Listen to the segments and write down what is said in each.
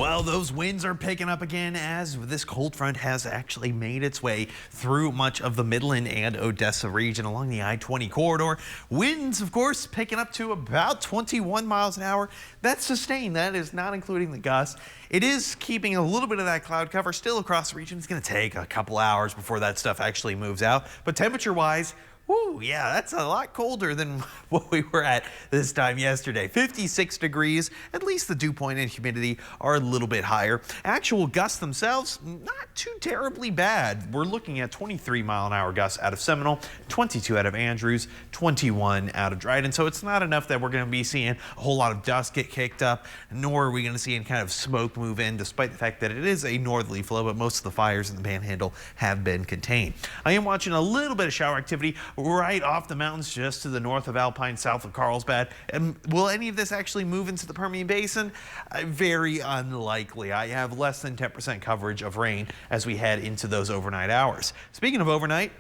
Well, those winds are picking up again as this cold front has actually made its way through much of the Midland and Odessa region along the I-20 corridor. Winds, of course, picking up to about 21 miles an hour. That's sustained. That is not including the gusts. It is keeping a little bit of that cloud cover still across the region. It's going to take a couple hours before that stuff actually moves out. But temperature-wise, woo, yeah, that's a lot colder than what we were at this time yesterday. 56 degrees. At least the dew point and humidity are a little bit higher. Actual gusts themselves, not too terribly bad. We're looking at 23-mile-an-hour gusts out of Seminole, 22 out of Andrews, 21 out of Dryden. So it's not enough that we're going to be seeing a whole lot of dust get kicked up, nor are we going to see any kind of smoke move in, despite the fact that it is a northerly flow, but most of the fires in the Panhandle have been contained. I am watching a little bit of shower activity right off the mountains just to the north of Alpine, south of Carlsbad. And will any of this actually move into the Permian Basin? Very unlikely. I have less than 10% coverage of rain as we head into those overnight hours. Speaking of overnight,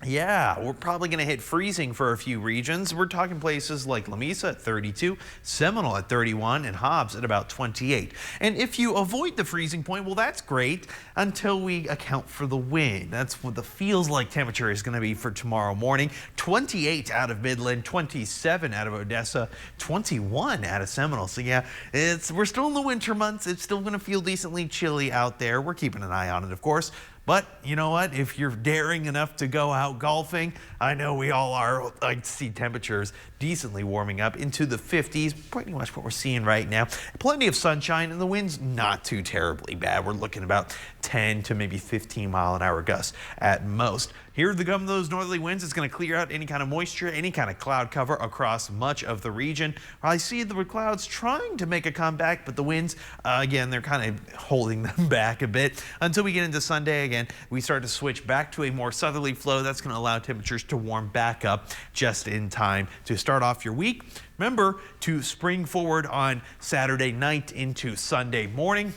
yeah, we're probably going to hit freezing for a few regions. We're talking places like Lamesa at 32, Seminole at 31, and Hobbs at about 28. And if you avoid the freezing point, well, that's great until we account for the wind. That's what the feels like temperature is going to be for tomorrow morning. 28 out of Midland, 27 out of Odessa, 21 out of Seminole. So yeah, we're still in the winter months. It's still going to feel decently chilly out there. We're keeping an eye on it, of course. But you know what? If you're daring enough to go out golfing, I know we all are, I see temperatures decently warming up into the 50s, pretty much what we're seeing right now. Plenty of sunshine and the wind's not too terribly bad. We're looking about 10 to maybe 15-mile-an-hour gusts at most. Here the gum of those northerly winds is going to clear out any kind of moisture, any kind of cloud cover across much of the region. I see the clouds trying to make a comeback, but the winds, again, they're kind of holding them back a bit until we get into Sunday. Again, we start to switch back to a more southerly flow. That's going to allow temperatures to warm back up just in time to start off your week. Remember to spring forward on Saturday night into Sunday morning.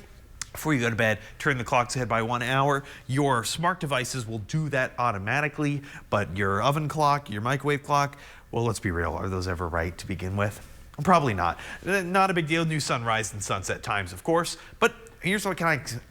Before you go to bed, turn the clocks ahead by 1 hour. Your smart devices will do that automatically, but your oven clock, your microwave clock, well, let's be real, are those ever right to begin with? Probably not. Not a big deal. New sunrise and sunset times, of course, but here's what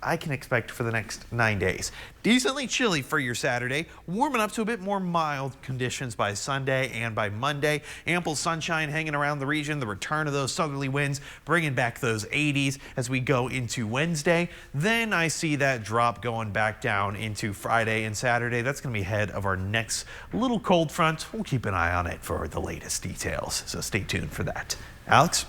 I can expect for the next 9 days. Decently chilly for your Saturday, warming up to a bit more mild conditions by Sunday and by Monday. Ample sunshine hanging around the region, the return of those southerly winds, bringing back those 80s as we go into Wednesday. Then I see that drop going back down into Friday and Saturday. That's going to be ahead of our next little cold front. We'll keep an eye on it for the latest details, so stay tuned for that. Alex?